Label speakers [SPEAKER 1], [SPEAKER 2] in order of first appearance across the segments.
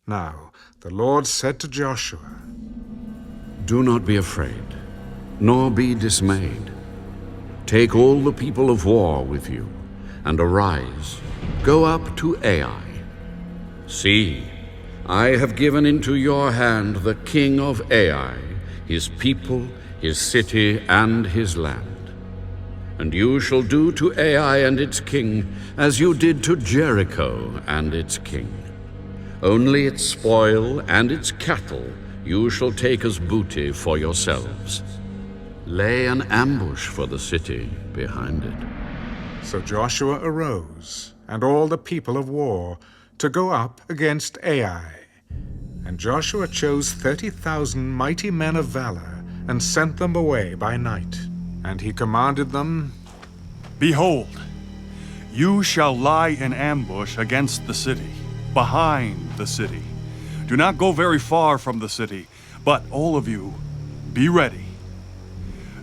[SPEAKER 1] Now the Lord said to Joshua,
[SPEAKER 2] Do not be afraid, nor be dismayed. Take all the people of war with you, and arise, go up to Ai. See, I have given into your hand the king of Ai, his people, his city, and his land. And you shall do to Ai and its king as you did to Jericho and its king. Only its spoil and its cattle you shall take as booty for yourselves. Lay an ambush for the city behind it.
[SPEAKER 1] So Joshua arose, and all the people of war, to go up against Ai. And Joshua chose 30,000 mighty men of valor, and sent them away by night. And he commanded them,
[SPEAKER 3] Behold, you shall lie in ambush against the city, behind the city. Do not go very far from the city, but all of you, be ready.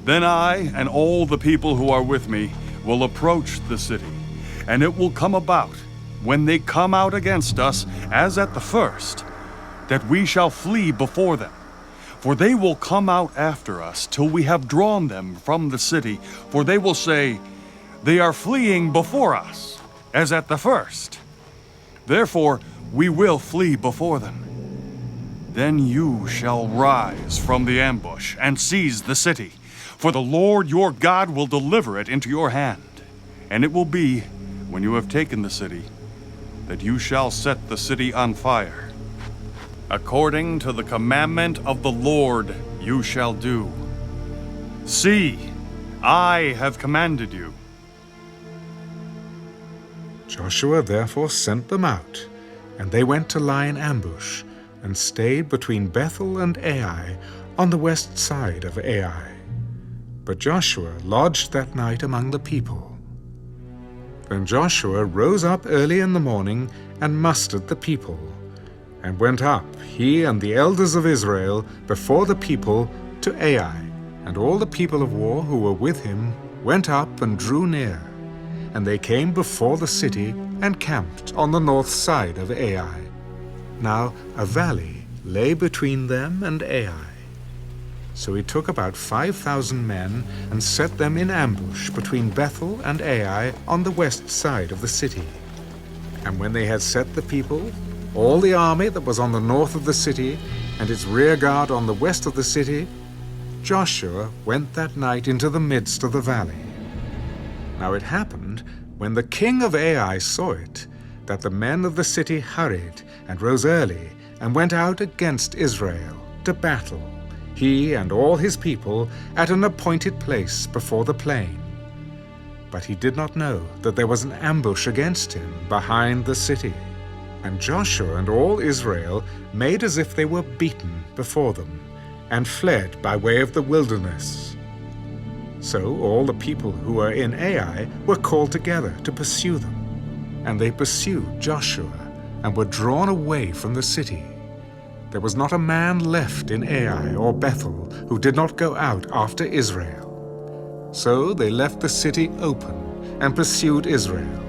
[SPEAKER 3] Then I and all the people who are with me will approach the city, and it will come about, when they come out against us, as at the first, that we shall flee before them. For they will come out after us till we have drawn them from the city, for they will say, They are fleeing before us, as at the first. Therefore we will flee before them. Then you shall rise from the ambush and seize the city, for the Lord your God will deliver it into your hand. And it will be, when you have taken the city, that you shall set the city on fire. According to the commandment of the Lord you shall do. See, I have commanded you.
[SPEAKER 1] Joshua therefore sent them out, and they went to lie in ambush, and stayed between Bethel and Ai, on the west side of Ai. But Joshua lodged that night among the people. Then Joshua rose up early in the morning, and mustered the people, and went up, he and the elders of Israel, before the people to Ai. And all the people of war who were with him went up and drew near. And they came before the city and camped on the north side of Ai. Now a valley lay between them and Ai. So he took about 5,000 men and set them in ambush between Bethel and Ai on the west side of the city. And when they had set the people, all the army that was on the north of the city, and its rear guard on the west of the city, Joshua went that night into the midst of the valley. Now it happened, when the king of Ai saw it, that the men of the city hurried and rose early and went out against Israel to battle, he and all his people, at an appointed place before the plain. But he did not know that there was an ambush against him behind the city. And Joshua and all Israel made as if they were beaten before them, and fled by way of the wilderness. So all the people who were in Ai were called together to pursue them. And they pursued Joshua, and were drawn away from the city. There was not a man left in Ai or Bethel who did not go out after Israel. So they left the city open, and pursued Israel.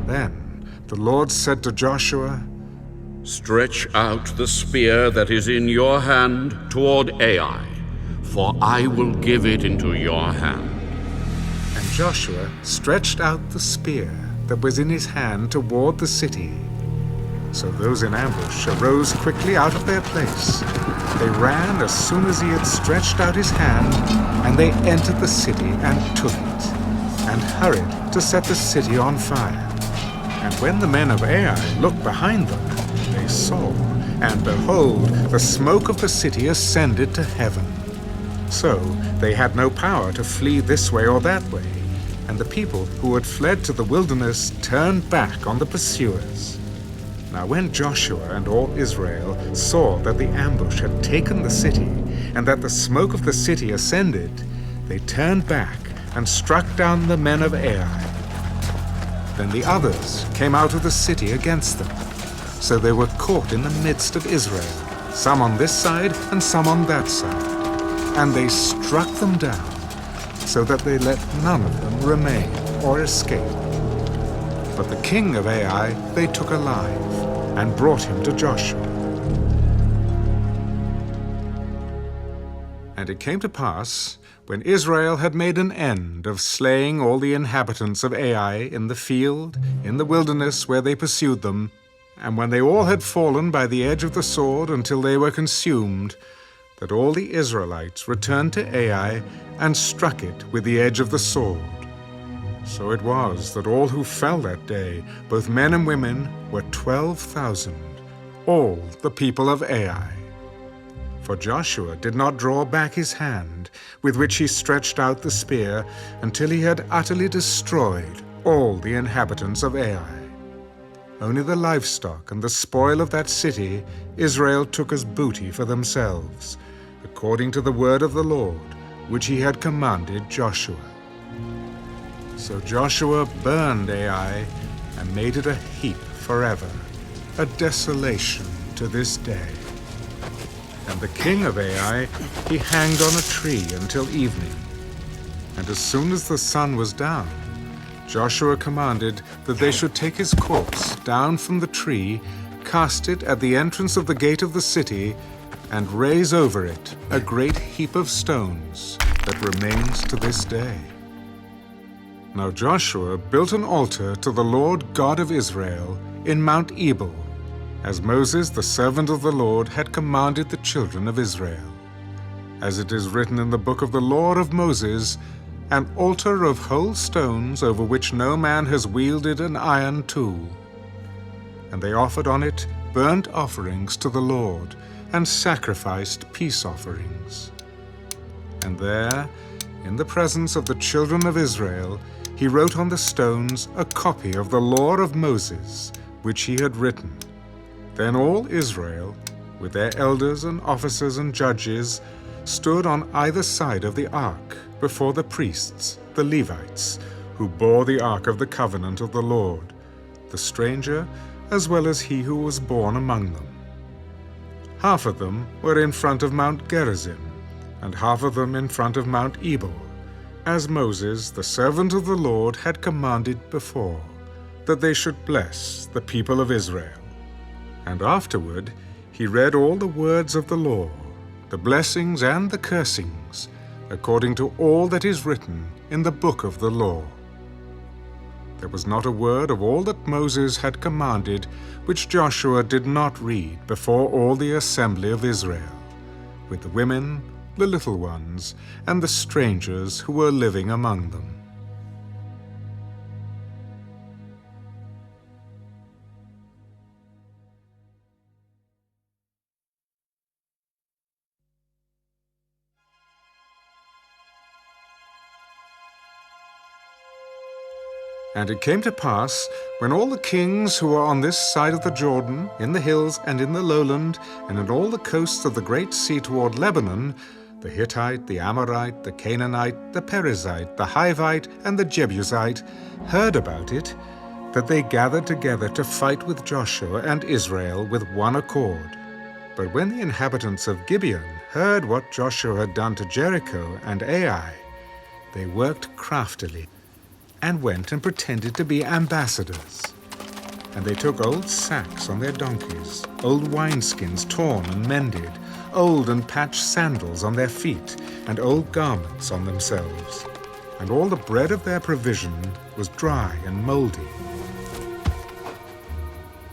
[SPEAKER 1] Then the Lord said to Joshua,
[SPEAKER 2] Stretch out the spear that is in your hand toward Ai, for I will give it into your hand.
[SPEAKER 1] And Joshua stretched out the spear that was in his hand toward the city. So those in ambush arose quickly out of their place. They ran as soon as he had stretched out his hand, and they entered the city and took it, and hurried to set the city on fire. And when the men of Ai looked behind them, they saw, and behold, the smoke of the city ascended to heaven. So they had no power to flee this way or that way, and the people who had fled to the wilderness turned back on the pursuers. Now when Joshua and all Israel saw that the ambush had taken the city, and that the smoke of the city ascended, they turned back and struck down the men of Ai. Then the others came out of the city against them. So they were caught in the midst of Israel, some on this side and some on that side. And they struck them down, so that they let none of them remain or escape. But the king of Ai they took alive, and brought him to Joshua. And it came to pass, when Israel had made an end of slaying all the inhabitants of Ai in the field, in the wilderness where they pursued them, and when they all had fallen by the edge of the sword until they were consumed, that all the Israelites returned to Ai and struck it with the edge of the sword. So it was that all who fell that day, both men and women, were 12,000, all the people of Ai. For Joshua did not draw back his hand, with which he stretched out the spear, until he had utterly destroyed all the inhabitants of Ai. Only the livestock and the spoil of that city Israel took as booty for themselves, according to the word of the Lord, which he had commanded Joshua. So Joshua burned Ai and made it a heap forever, a desolation to this day. And the king of Ai he hanged on a tree until evening. And as soon as the sun was down, Joshua commanded that they should take his corpse down from the tree, cast it at the entrance of the gate of the city, and raise over it a great heap of stones that remains to this day. Now Joshua built an altar to the Lord God of Israel in Mount Ebal, as Moses, the servant of the Lord, had commanded the children of Israel. As it is written in the book of the law of Moses, an altar of whole stones over which no man has wielded an iron tool. And they offered on it burnt offerings to the Lord, and sacrificed peace offerings. And there, in the presence of the children of Israel, he wrote on the stones a copy of the law of Moses, which he had written. Then all Israel, with their elders and officers and judges, stood on either side of the ark before the priests, the Levites, who bore the ark of the covenant of the Lord, the stranger as well as he who was born among them. Half of them were in front of Mount Gerizim, and half of them in front of Mount Ebal, as Moses, the servant of the Lord, had commanded before, that they should bless the people of Israel. And afterward he read all the words of the law, the blessings and the cursings, according to all that is written in the book of the law. There was not a word of all that Moses had commanded which Joshua did not read before all the assembly of Israel, with the women, the little ones, and the strangers who were living among them. And it came to pass, when all the kings who were on this side of the Jordan, in the hills and in the lowland, and in all the coasts of the great sea toward Lebanon, the Hittite, the Amorite, the Canaanite, the Perizzite, the Hivite, and the Jebusite, heard about it, that they gathered together to fight with Joshua and Israel with one accord. But when the inhabitants of Gibeon heard what Joshua had done to Jericho and Ai, they worked craftily, and went and pretended to be ambassadors. And they took old sacks on their donkeys, old wineskins torn and mended, old and patched sandals on their feet, and old garments on themselves. And all the bread of their provision was dry and moldy.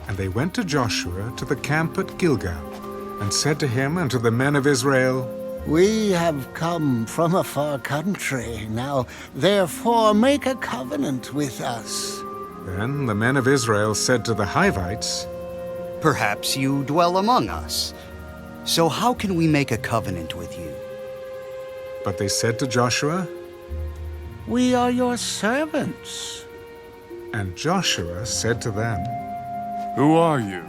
[SPEAKER 1] And they went to Joshua to the camp at Gilgal, and said to him and to the men of Israel,
[SPEAKER 4] We have come from a far country. Now, therefore, make a covenant with us.
[SPEAKER 1] Then the men of Israel said to the Hivites,
[SPEAKER 5] Perhaps you dwell among us. So how can we make a covenant with you?
[SPEAKER 1] But they said to Joshua,
[SPEAKER 4] We are your servants.
[SPEAKER 1] and Joshua said to them,
[SPEAKER 3] Who are you,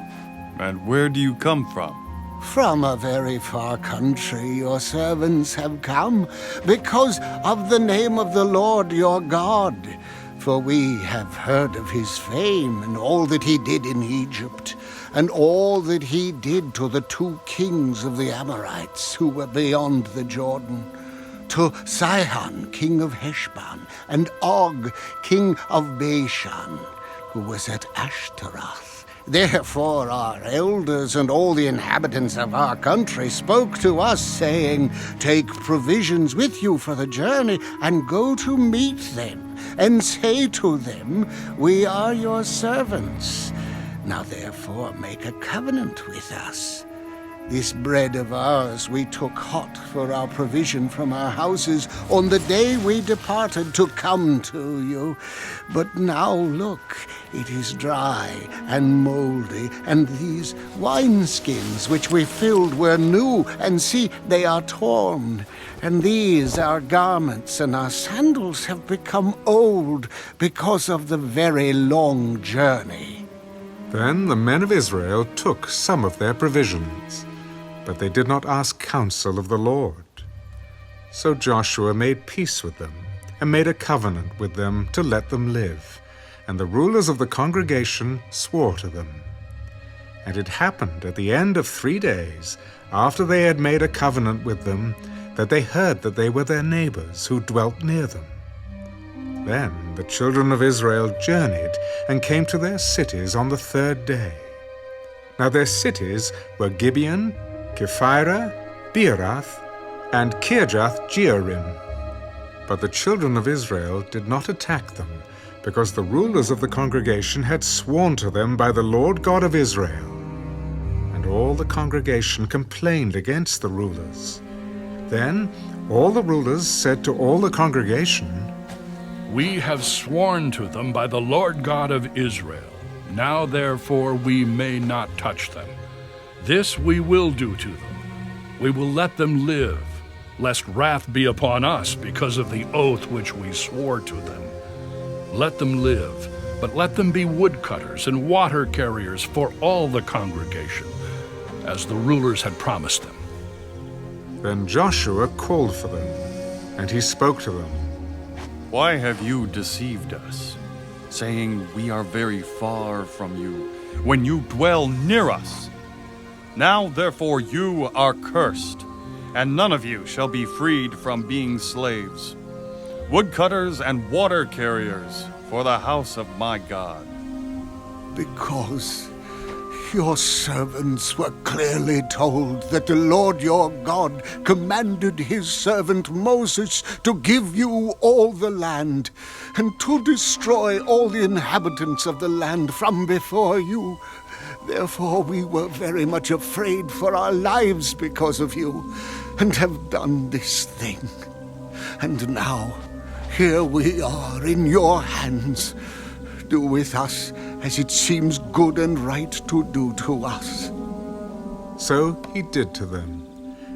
[SPEAKER 3] and where do you come from?
[SPEAKER 4] From a very far country your servants have come, because of the name of the Lord your God. For we have heard of his fame, and all that he did in Egypt, and all that he did to the 2 kings of the Amorites who were beyond the Jordan, to Sihon, king of Heshbon, and Og, king of Bashan, who was at Ashtaroth, Therefore our elders and all the inhabitants of our country spoke to us, saying, "Take provisions with you for the journey, and go to meet them, and say to them, 'We are your servants. Now therefore make a covenant with us. This bread of ours we took hot for our provision from our houses on the day we departed to come to you. But now look, it is dry and moldy, and these wineskins which we filled were new, and see, they are torn. And these our garments and our sandals have become old because of the very long journey.'"
[SPEAKER 1] Then the men of Israel took some of their provisions, but they did not ask counsel of the Lord. So Joshua made peace with them, and made a covenant with them to let them live, and the rulers of the congregation swore to them. And it happened at the end of 3 days, after they had made a covenant with them, that they heard that they were their neighbors who dwelt near them. Then the children of Israel journeyed and came to their cities on the 3rd day. Now their cities were Gibeon, Kephirah, Beeroth, and Kirjath-jearim. But the children of Israel did not attack them, because the rulers of the congregation had sworn to them by the Lord God of Israel. And all the congregation complained against the rulers. Then all the rulers said to all the congregation,
[SPEAKER 6] "We have sworn to them by the Lord God of Israel. Now therefore we may not touch them. This we will do to them. We will let them live, lest wrath be upon us because of the oath which we swore to them. Let them live, but let them be woodcutters and water carriers for all the congregation, as the rulers had promised them."
[SPEAKER 1] Then Joshua called for them, and he spoke to them.
[SPEAKER 3] Why have you deceived us, saying we are very far from you, when you dwell near us? Now therefore you are cursed, and none of you shall be freed from being slaves, woodcutters and water carriers for the house of my God.
[SPEAKER 4] "Because your servants were clearly told that the Lord your God commanded his servant Moses to give you all the land, and to destroy all the inhabitants of the land from before you. Therefore we were very much afraid for our lives because of you, and have done this thing. And now, here we are in your hands. Do with us as it seems good and right to do to us."
[SPEAKER 1] So he did to them,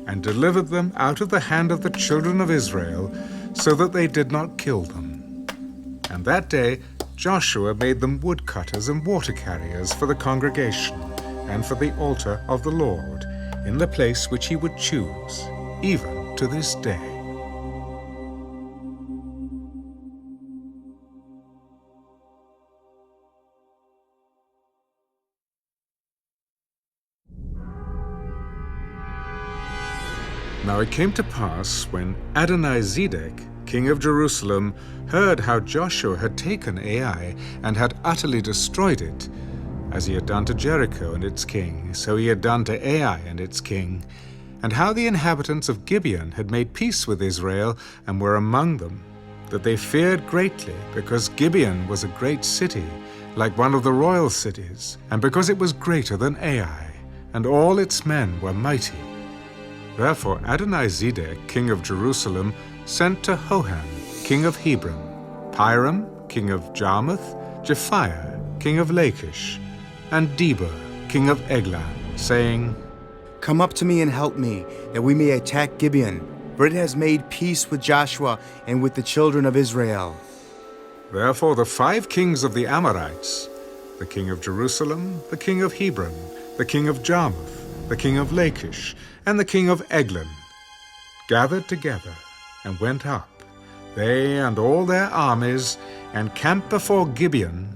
[SPEAKER 1] and delivered them out of the hand of the children of Israel, so that they did not kill them. And that day Joshua made them woodcutters and water carriers for the congregation, and for the altar of the Lord, in the place which he would choose, even to this day. Now it came to pass, when Adonizedek, king of Jerusalem, heard how Joshua had taken Ai and had utterly destroyed it, as he had done to Jericho and its king, so he had done to Ai and its king, and how the inhabitants of Gibeon had made peace with Israel and were among them, that they feared greatly, because Gibeon was a great city, like one of the royal cities, and because it was greater than Ai, and all its men were mighty. Therefore Adonizedek, king of Jerusalem, sent to Hoham, king of Hebron, Piram, king of Jarmuth, Japhiah, king of Lachish, and Deber, king of Eglah, saying,
[SPEAKER 7] "Come up to me and help me, that we may attack Gibeon, for it has made peace with Joshua and with the children of Israel."
[SPEAKER 1] Therefore the 5 kings of the Amorites, the king of Jerusalem, the king of Hebron, the king of Jarmuth, the king of Lachish, and the king of Eglon, gathered together and went up, they and all their armies, and camped before Gibeon,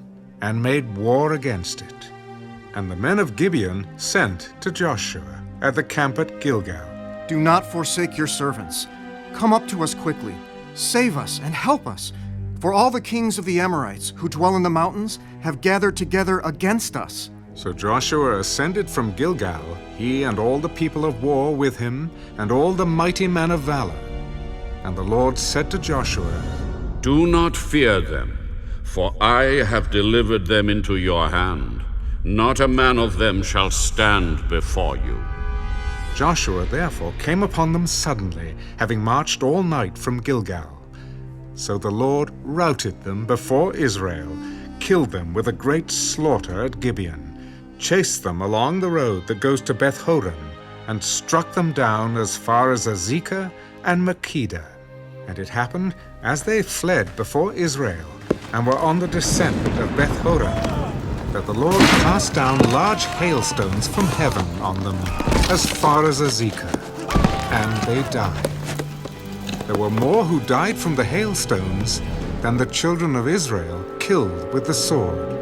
[SPEAKER 1] and made war against it. And the men of Gibeon sent to Joshua at the camp at Gilgal.
[SPEAKER 8] "Do not forsake your servants. Come up to us quickly. Save us and help us. For all the kings of the Amorites who dwell in the mountains have gathered together against us.
[SPEAKER 1] So Joshua ascended from Gilgal, he and all the people of war with him, and all the mighty men of valor. And the Lord said to Joshua,
[SPEAKER 2] Do not fear them, for I have delivered them into your hand. Not a man of them shall stand before you.
[SPEAKER 1] Joshua therefore came upon them suddenly, having marched all night from Gilgal. So the Lord routed them before Israel, killed them with a great slaughter at Gibeon, chased them along the road that goes to Beth-horon, and struck them down as far as Azekah and Makkedah. And it happened, as they fled before Israel, and were on the descent of Beth-horon, that the Lord cast down large hailstones from heaven on them, as far as Azekah, and they died. There were more who died from the hailstones than the children of Israel killed with the sword.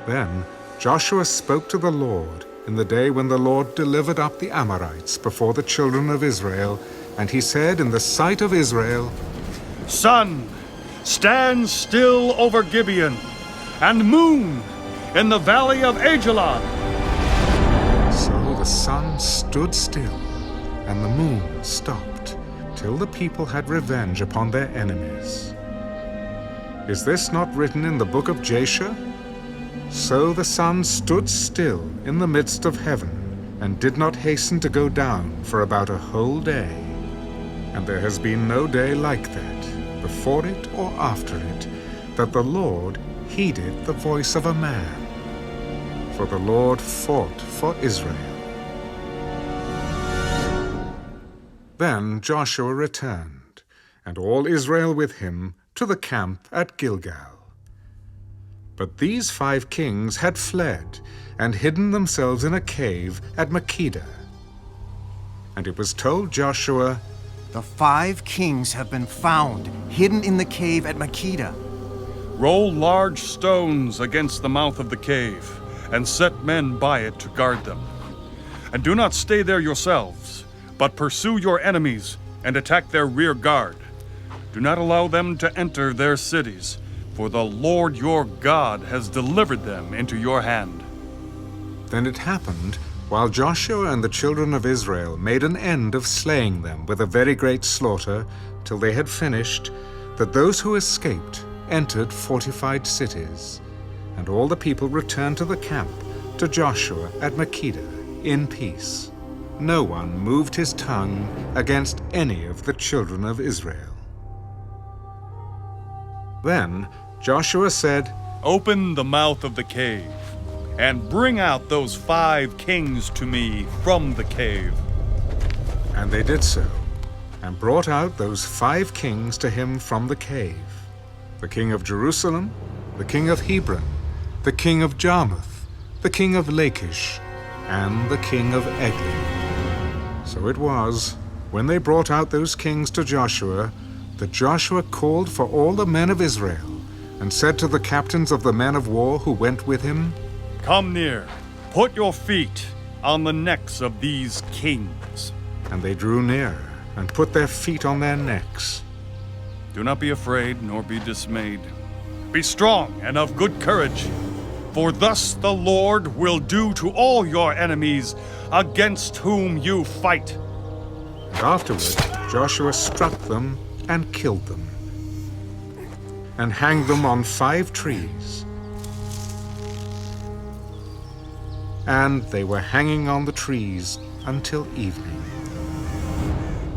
[SPEAKER 1] Then Joshua spoke to the Lord in the day when the Lord delivered up the Amorites before the children of Israel, and he said in the sight of Israel,
[SPEAKER 3] Sun, stand still over Gibeon, and moon in the valley of Ajalon.
[SPEAKER 1] So the sun stood still, and the moon stopped, till the people had revenge upon their enemies. Is this not written in the book of Jasher? So the sun stood still in the midst of heaven, and did not hasten to go down for about a whole day. And there has been no day like that, before it or after it, that the Lord heeded the voice of a man. For the Lord fought for Israel. Then Joshua returned, and all Israel with him, to the camp at Gilgal. But these 5 kings had fled, and hidden themselves in a cave at Makkedah. And it was told Joshua,
[SPEAKER 8] The 5 kings have been found, hidden in the cave at Makkedah.
[SPEAKER 3] Roll large stones against the mouth of the cave, and set men by it to guard them. And do not stay there yourselves, but pursue your enemies and attack their rear guard. Do not allow them to enter their cities, for the Lord your God has delivered them into your hand.
[SPEAKER 1] Then it happened, while Joshua and the children of Israel made an end of slaying them with a very great slaughter, till they had finished, that those who escaped entered fortified cities. And all the people returned to the camp, to Joshua at Makkedah, in peace. No one moved his tongue against any of the children of Israel. Then Joshua said,
[SPEAKER 3] Open the mouth of the cave, and bring out those 5 kings to me from the cave.
[SPEAKER 1] And they did so, and brought out those 5 kings to him from the cave, the king of Jerusalem, the king of Hebron, the king of Jarmuth, the king of Lachish, and the king of Eglon. So it was, when they brought out those kings to Joshua, that Joshua called for all the men of Israel, and said to the captains of the men of war who went with him,
[SPEAKER 3] Come near, put your feet on the necks of these kings.
[SPEAKER 1] And they drew near, and put their feet on their necks.
[SPEAKER 3] Do not be afraid, nor be dismayed. Be strong and of good courage, for thus the Lord will do to all your enemies against whom you fight.
[SPEAKER 1] And afterward Joshua struck them and killed them, and hanged them on 5 trees. And they were hanging on the trees until evening.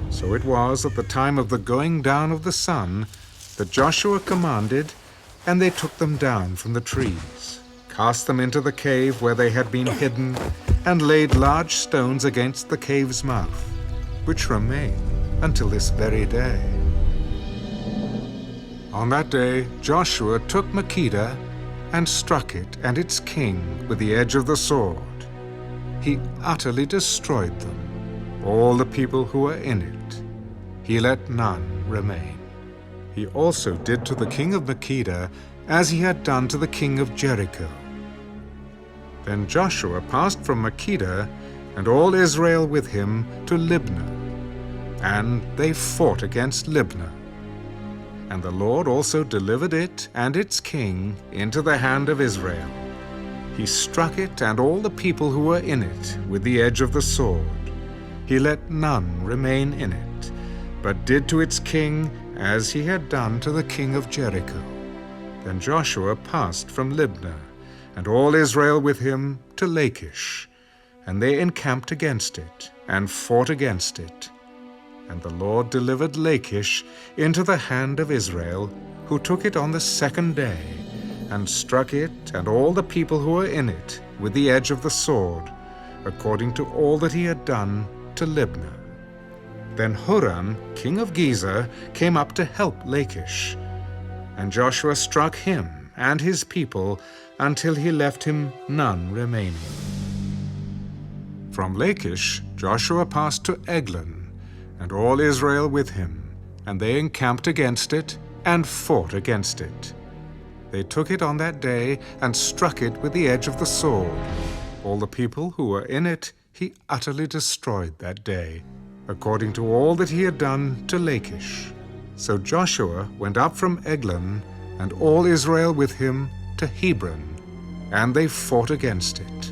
[SPEAKER 1] So it was at the time of the going down of the sun that Joshua commanded, and they took them down from the trees, cast them into the cave where they had been hidden, and laid large stones against the cave's mouth, which remain until this very day. On that day Joshua took Makkedah and struck it and its king with the edge of the sword. He utterly destroyed them, all the people who were in it. He let none remain. He also did to the king of Makkedah as he had done to the king of Jericho. Then Joshua passed from Makkedah, and all Israel with him, to Libnah. And they fought against Libnah. And the Lord also delivered it and its king into the hand of Israel. He struck it and all the people who were in it with the edge of the sword. He let none remain in it, but did to its king as he had done to the king of Jericho. Then Joshua passed from Libnah, and all Israel with him, to Lachish. And they encamped against it, and fought against it. And the Lord delivered Lachish into the hand of Israel, who took it on the second day, and struck it and all the people who were in it with the edge of the sword, according to all that he had done to Libnah. Then Huram, king of Gezer, came up to help Lachish. And Joshua struck him and his people until he left him none remaining. From Lachish Joshua passed to Eglon, and all Israel with him, and they encamped against it and fought against it. They took it on that day and struck it with the edge of the sword. All the people who were in it he utterly destroyed that day, according to all that he had done to Lachish. So Joshua went up from Eglon, and all Israel with him, to Hebron, and they fought against it.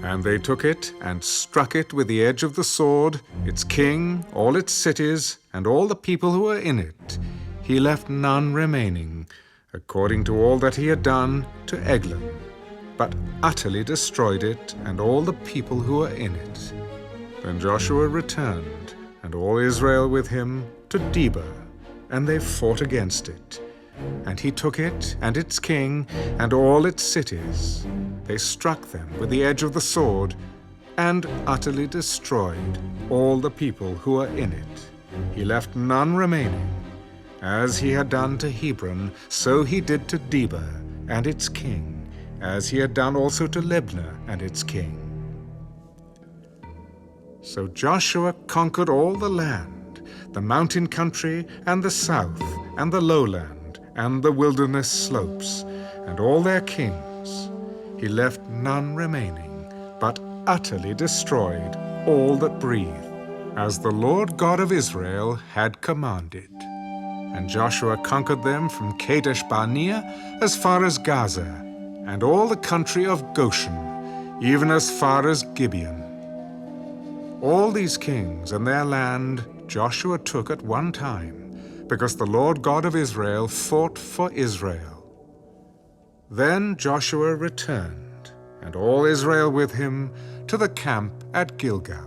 [SPEAKER 1] And they took it and struck it with the edge of the sword, its king, all its cities, and all the people who were in it. He left none remaining, according to all that he had done to Eglon, but utterly destroyed it and all the people who were in it. Then Joshua returned, and all Israel with him, to Debir, and they fought against it. And he took it and its king and all its cities. They struck them with the edge of the sword, and utterly destroyed all the people who were in it. He left none remaining. As he had done to Hebron, so he did to Debir and its king, as he had done also to Libnah and its king. So Joshua conquered all the land, the mountain country, and the south, and the lowland, and the wilderness slopes, and all their kings. He left none remaining, but utterly destroyed all that breathed, as the Lord God of Israel had commanded. And Joshua conquered them from Kadesh Barnea as far as Gaza, and all the country of Goshen, even as far as Gibeon. All these kings and their land Joshua took at one time, because the Lord God of Israel fought for Israel. Then Joshua returned, and all Israel with him, to the camp at Gilgal.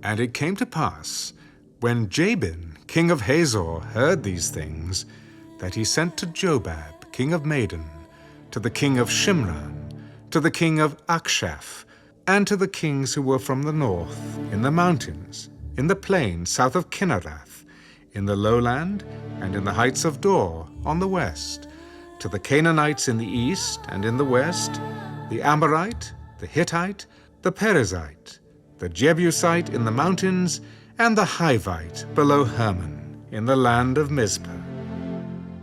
[SPEAKER 1] And it came to pass, when Jabin, king of Hazor, heard these things, that he sent to Jobab, king of Madon, to the king of Shimron, to the king of Akshaph, and to the kings who were from the north, in the mountains, in the plain south of Kinnerath, in the lowland, and in the heights of Dor on the west, to the Canaanites in the east and in the west, the Amorite, the Hittite, the Perizzite, the Jebusite in the mountains, and the Hivite below Hermon, in the land of Mizpah.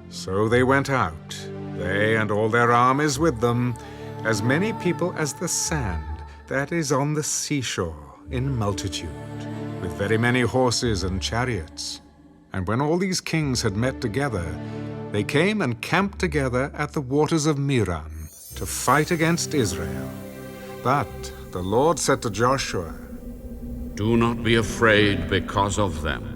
[SPEAKER 1] So they went out, they and all their armies with them, as many people as the sand that is on the seashore in multitude, with very many horses and chariots. And when all these kings had met together, they came and camped together at the waters of Merom to fight against Israel. But the Lord said to Joshua,
[SPEAKER 2] Do not be afraid because of them.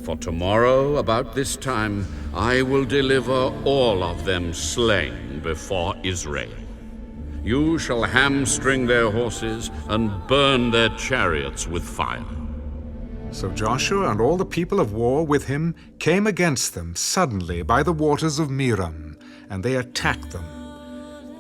[SPEAKER 2] For tomorrow, about this time, I will deliver all of them slain before Israel. You shall hamstring their horses and burn their chariots with fire.
[SPEAKER 1] So Joshua and all the people of war with him came against them suddenly by the waters of Merom, and they attacked them.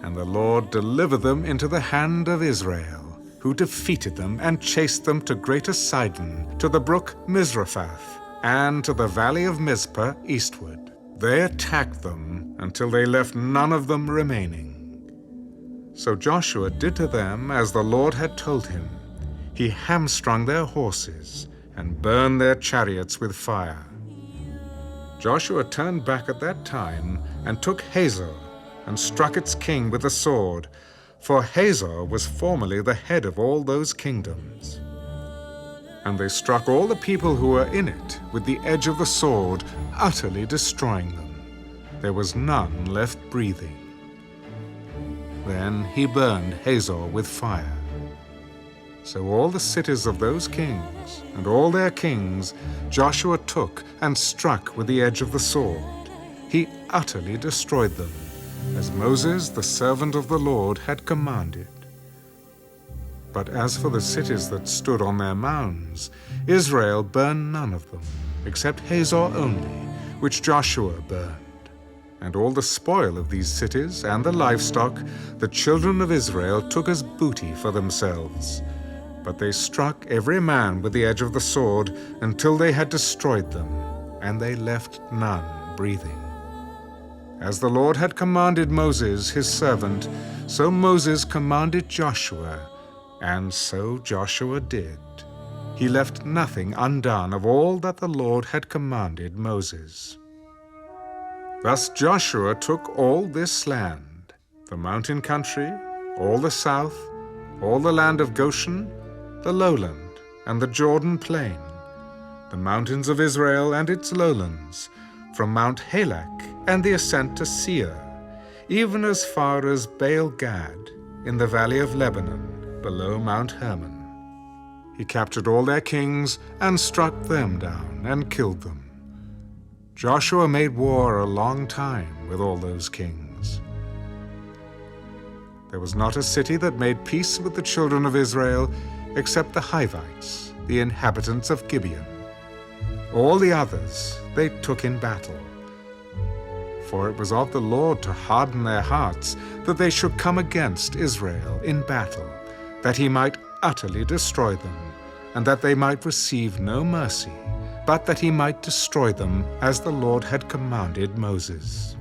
[SPEAKER 1] And the Lord delivered them into the hand of Israel, who defeated them and chased them to Greater Sidon, to the brook Mizraphath, and to the valley of Mizpah eastward. They attacked them until they left none of them remaining. So Joshua did to them as the Lord had told him. He hamstrung their horses and burned their chariots with fire. Joshua turned back at that time and took Hazor and struck its king with the sword, for Hazor was formerly the head of all those kingdoms. And they struck all the people who were in it with the edge of the sword, utterly destroying them. There was none left breathing. Then he burned Hazor with fire. So all the cities of those kings and all their kings Joshua took and struck with the edge of the sword. He utterly destroyed them, as Moses, the servant of the Lord, had commanded. But as for the cities that stood on their mounds, Israel burned none of them, except Hazor only, which Joshua burned. And all the spoil of these cities and the livestock the children of Israel took as booty for themselves. But they struck every man with the edge of the sword until they had destroyed them, and they left none breathing. As the Lord had commanded Moses, his servant, so Moses commanded Joshua, and so Joshua did. He left nothing undone of all that the Lord had commanded Moses. Thus Joshua took all this land, the mountain country, all the south, all the land of Goshen, the lowland, and the Jordan plain, the mountains of Israel and its lowlands, from Mount Halak and the ascent to Seir, even as far as Baal-Gad, in the valley of Lebanon, below Mount Hermon. He captured all their kings and struck them down and killed them. Joshua made war a long time with all those kings. There was not a city that made peace with the children of Israel except the Hivites, the inhabitants of Gibeon. All the others they took in battle. For it was of the Lord to harden their hearts, that they should come against Israel in battle, that he might utterly destroy them, and that they might receive no mercy, but that he might destroy them as the Lord had commanded Moses.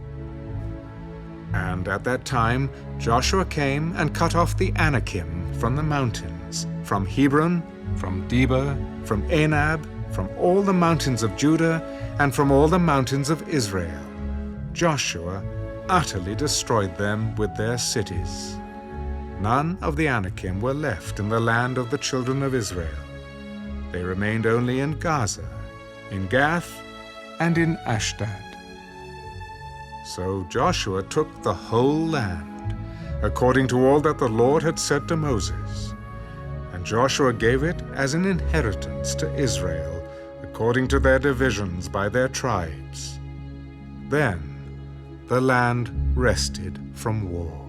[SPEAKER 1] And at that time Joshua came and cut off the Anakim from the mountains, from Hebron, from Debir, from Anab, from all the mountains of Judah, and from all the mountains of Israel. Joshua utterly destroyed them with their cities. None of the Anakim were left in the land of the children of Israel. They remained only in Gaza, in Gath, and in Ashdod. So Joshua took the whole land, according to all that the Lord had said to Moses. And Joshua gave it as an inheritance to Israel, according to their divisions by their tribes. Then the land rested from war.